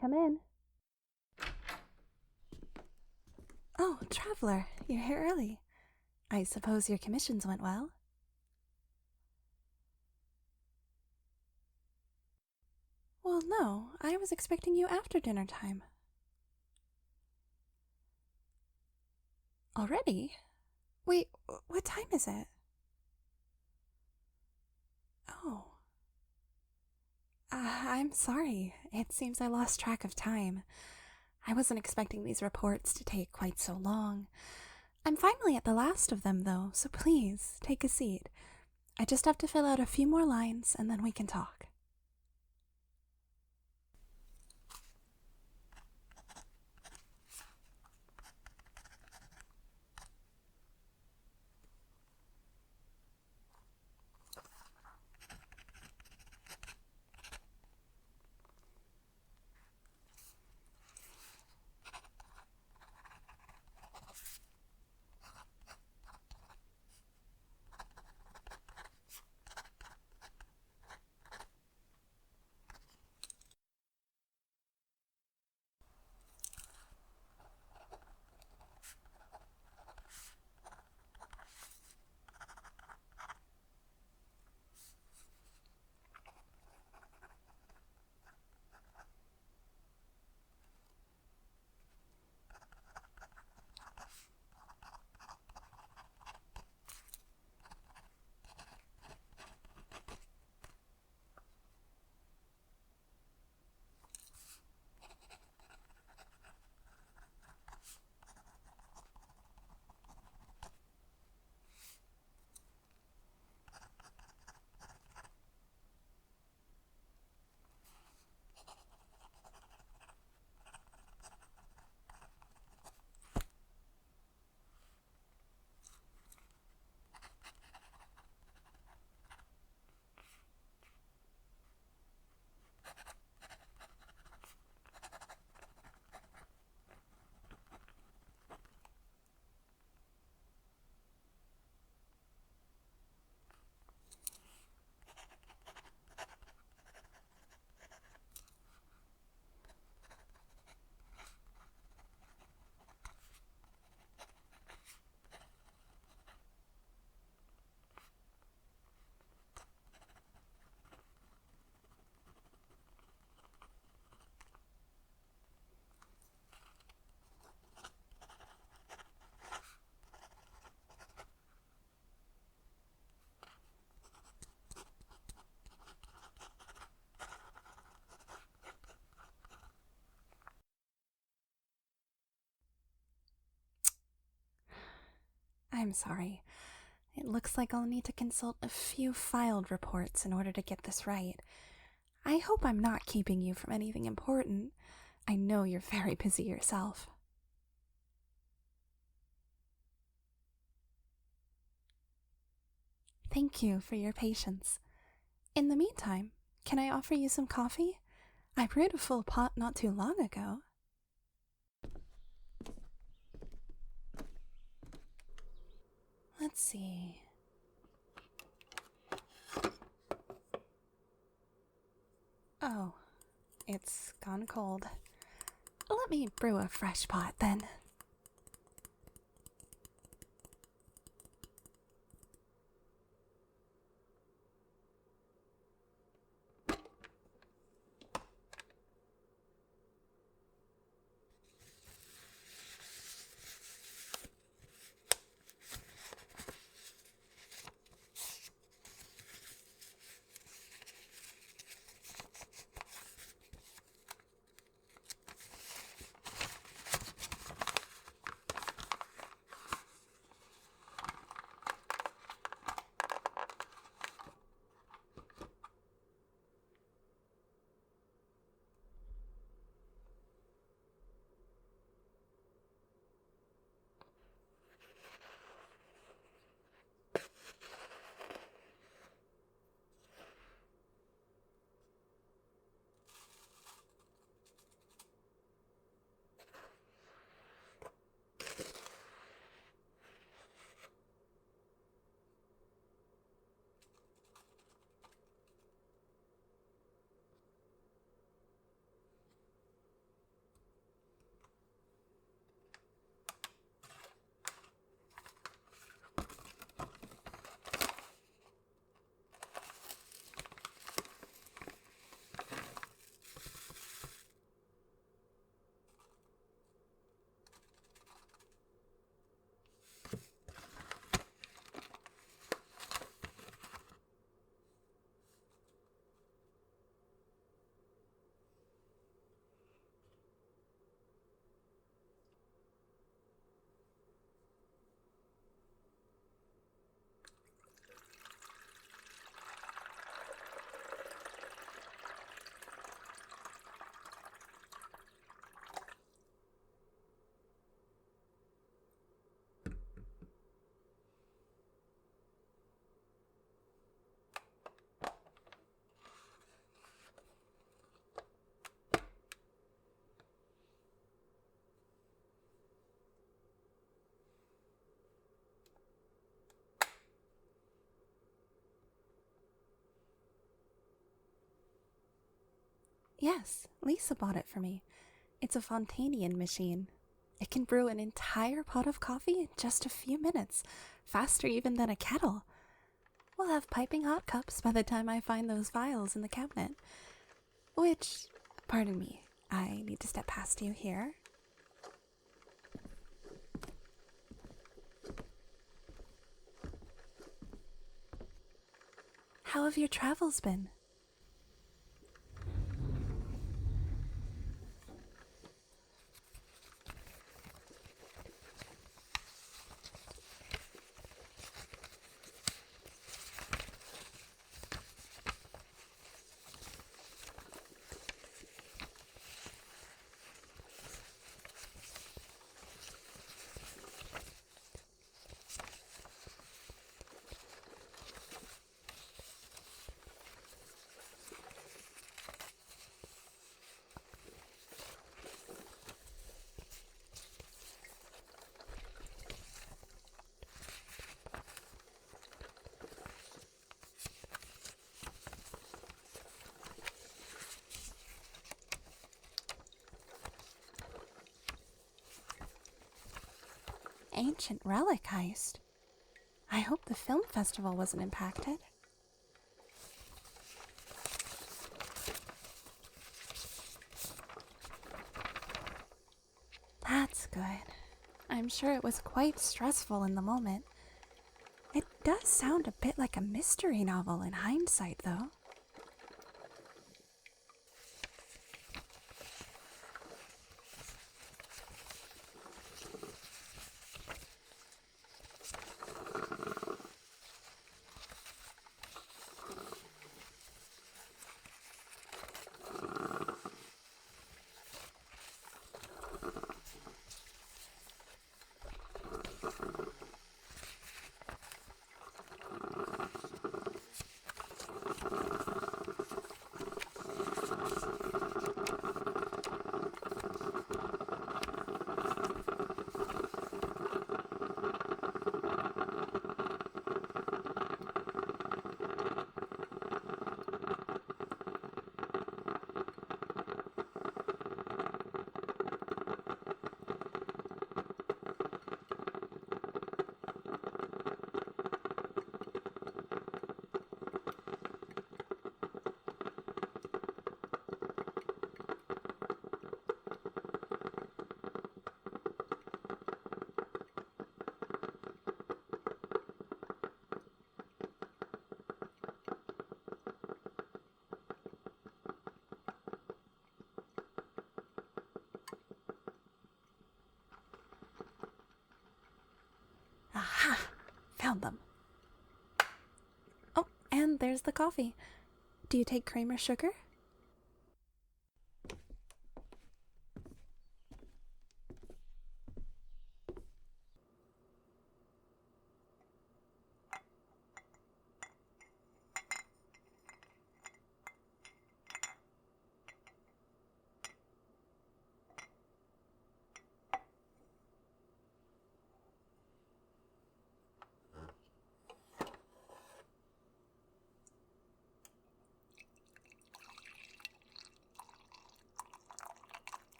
Come in. Oh, traveler, you're here early. I suppose your commissions went well? Well, no, I was expecting you after dinner time. Already? Wait, what time is it? Oh. I'm sorry. It seems I lost track of time. I wasn't expecting these reports to take quite so long. I'm finally at the last of them, though, so please, take a seat. I just have to fill out a few more lines, and then we can talk. I'm sorry. It looks like I'll need to consult a few filed reports in order to get this right. I hope I'm not keeping you from anything important. I know you're very busy yourself. Thank you for your patience. In the meantime, can I offer you some coffee? I brewed a full pot not too long ago. Let's see. Oh, it's gone cold. Let me brew a fresh pot then. Yes, Lisa bought it for me. It's a Fontanian machine. It can brew an entire pot of coffee in just a few minutes, faster even than a kettle. We'll have piping hot cups by the time I find those vials in the cabinet. Which, pardon me, I need to step past you here. How have your travels been? Ancient relic heist. I hope the film festival wasn't impacted. That's good. I'm sure it was quite stressful in the moment. It does sound a bit like a mystery novel in hindsight, though. Aha! Found them. Oh, and there's the coffee. Do you take cream or sugar?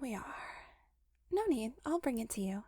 we are. No need, I'll bring it to you.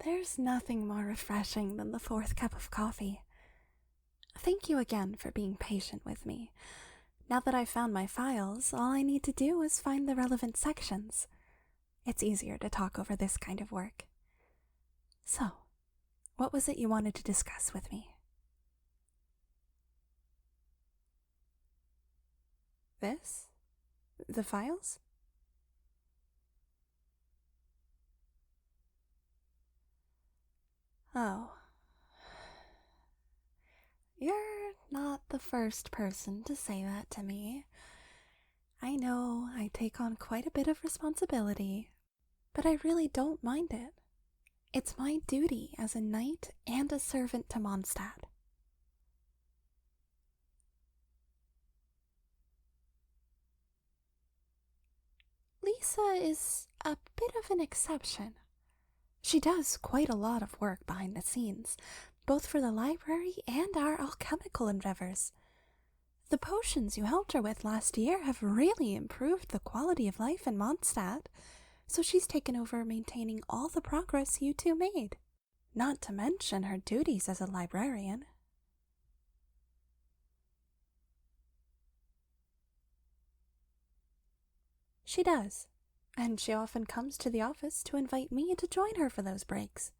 There's nothing more refreshing than the fourth cup of coffee. Thank you again for being patient with me. Now that I've found my files, all I need to do is find the relevant sections. It's easier to talk over this kind of work. So, what was it you wanted to discuss with me? This? The files? Oh. You're not the first person to say that to me. I know I take on quite a bit of responsibility, but I really don't mind it. It's my duty as a knight and a servant to Mondstadt. Lisa is a bit of an exception. She does quite a lot of work behind the scenes, both for the library and our alchemical endeavors. The potions you helped her with last year have really improved the quality of life in Mondstadt, so she's taken over maintaining all the progress you two made, not to mention her duties as a librarian. She does, and she often comes to the office to invite me to join her for those breaks.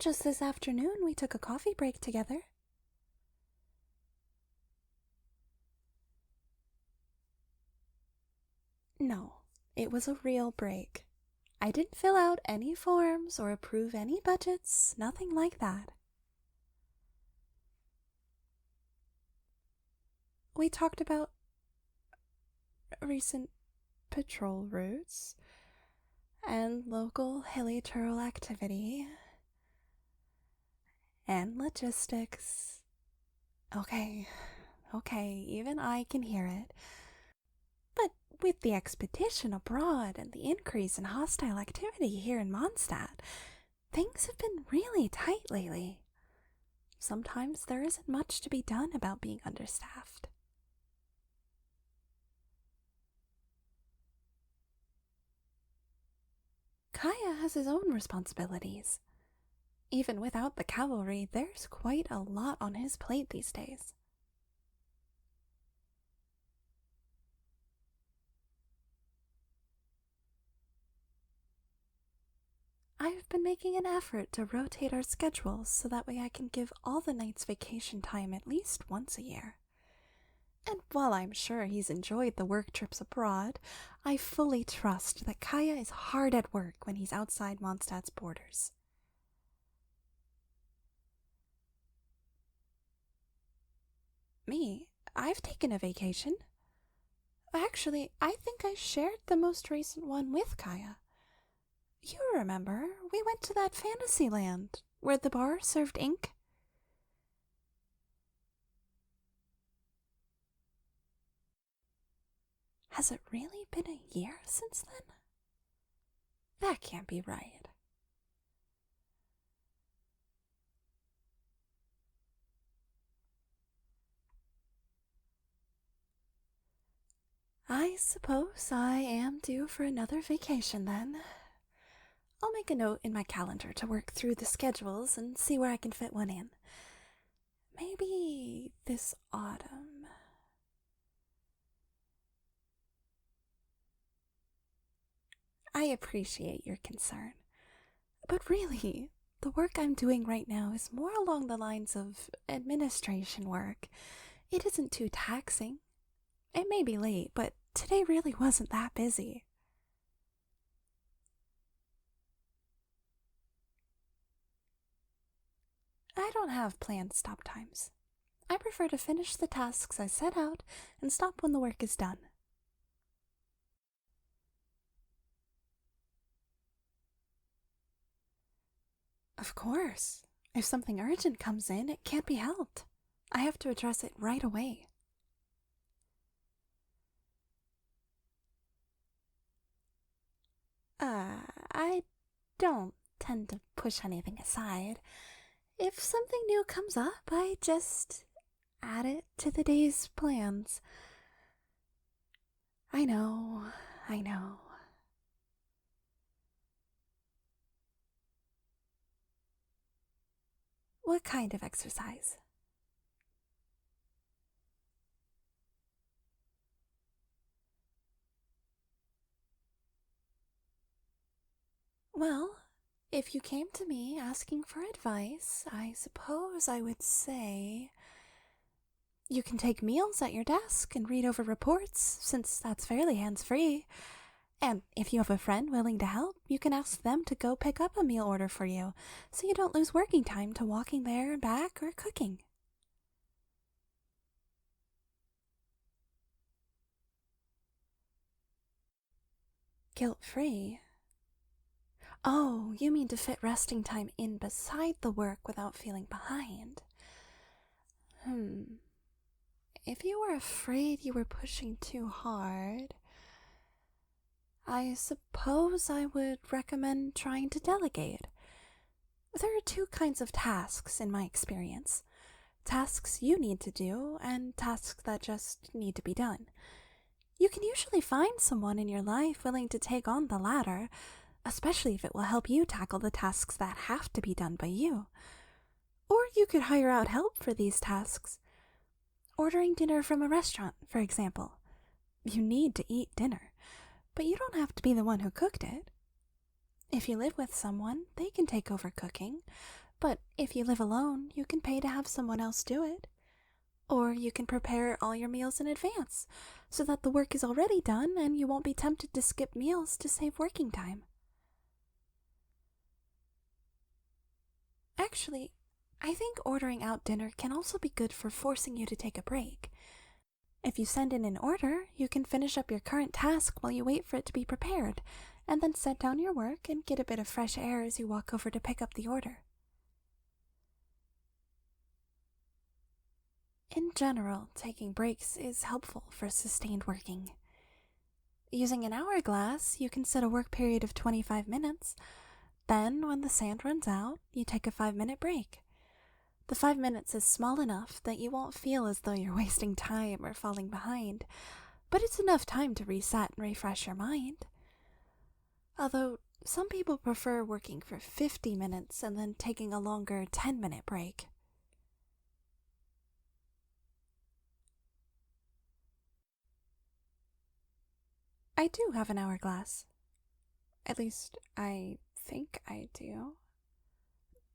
Just this afternoon, we took a coffee break together. No, it was a real break. I didn't fill out any forms or approve any budgets, nothing like that. We talked about recent patrol routes and local hilly-turl activity and logistics. Okay, even I can hear it. But with the expedition abroad and the increase in hostile activity here in Mondstadt, things have been really tight lately. Sometimes there isn't much to be done about being understaffed. Kaya has his own responsibilities. Even without the cavalry, there's quite a lot on his plate these days. I've been making an effort to rotate our schedules so that way I can give all the knights vacation time at least once a year. And while I'm sure he's enjoyed the work trips abroad, I fully trust that Kaya is hard at work when he's outside Mondstadt's borders. Me? I've taken a vacation. Actually, I think I shared the most recent one with Kaya. You remember, we went to that fantasy land where the bar served ink. Has it really been a year since then? That can't be right. I suppose I am due for another vacation then. I'll make a note in my calendar to work through the schedules and see where I can fit one in. Maybe this autumn. I appreciate your concern, but really, the work I'm doing right now is more along the lines of administration work. It isn't too taxing. It may be late, but today really wasn't that busy. I don't have planned stop times. I prefer to finish the tasks I set out and stop when the work is done. Of course. If something urgent comes in, it can't be helped. I have to address it right away. I don't tend to push anything aside. If something new comes up, I just add it to the day's plans. I know, I know. What kind of exercise? Well, if you came to me asking for advice, I suppose I would say you can take meals at your desk and read over reports, since that's fairly hands-free. And if you have a friend willing to help, you can ask them to go pick up a meal order for you, so you don't lose working time to walking there and back or cooking. Guilt-free? Oh, you mean to fit resting time in beside the work without feeling behind. If you were afraid you were pushing too hard, I suppose I would recommend trying to delegate. There are two kinds of tasks in my experience. Tasks you need to do, and tasks that just need to be done. You can usually find someone in your life willing to take on the latter, especially if it will help you tackle the tasks that have to be done by you. Or you could hire out help for these tasks. Ordering dinner from a restaurant, for example. You need to eat dinner, but you don't have to be the one who cooked it. If you live with someone, they can take over cooking, but if you live alone, you can pay to have someone else do it. Or you can prepare all your meals in advance, so that the work is already done and you won't be tempted to skip meals to save working time. Actually, I think ordering out dinner can also be good for forcing you to take a break. If you send in an order, you can finish up your current task while you wait for it to be prepared, and then set down your work and get a bit of fresh air as you walk over to pick up the order. In general, taking breaks is helpful for sustained working. Using an hourglass, you can set a work period of 25 minutes. Then, when the sand runs out, you take a 5-minute break. The 5 minutes is small enough that you won't feel as though you're wasting time or falling behind, but it's enough time to reset and refresh your mind. Although, some people prefer working for 50 minutes and then taking a longer 10-minute break. I do have an hourglass. At least, I think I do.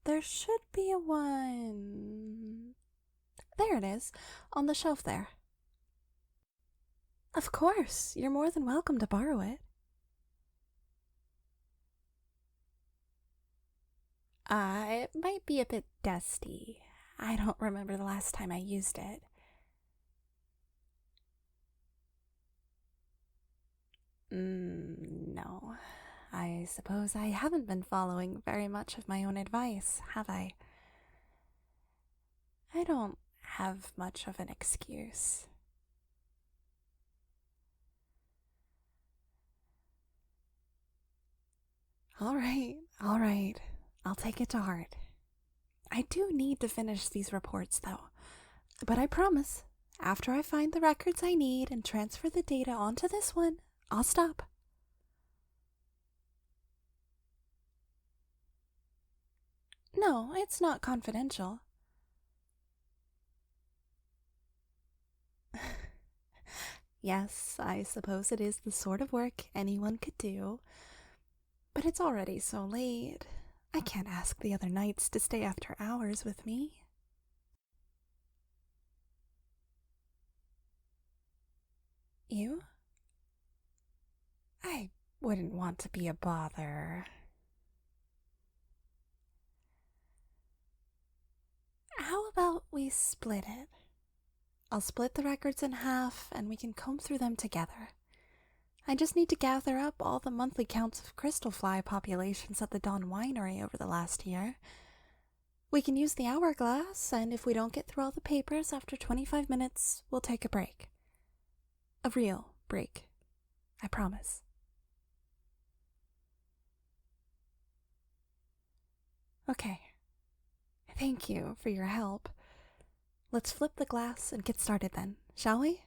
There should be a one. There it is, on the shelf there. Of course, you're more than welcome to borrow it. It might be a bit dusty. I don't remember the last time I used it. No. I suppose I haven't been following very much of my own advice, have I? I don't have much of an excuse. All right, all right. I'll take it to heart. I do need to finish these reports, though. But I promise, after I find the records I need and transfer the data onto this one, I'll stop. No, it's not confidential. Yes, I suppose it is the sort of work anyone could do. But it's already so late. I can't ask the other knights to stay after hours with me. You? I wouldn't want to be a bother. How about we split it? I'll split the records in half and we can comb through them together. I just need to gather up all the monthly counts of crystal fly populations at the Dawn Winery over the last year. We can use the hourglass, and if we don't get through all the papers after 25 minutes, we'll take a break. A real break. I promise. Okay. Thank you for your help. Let's flip the glass and get started then, shall we?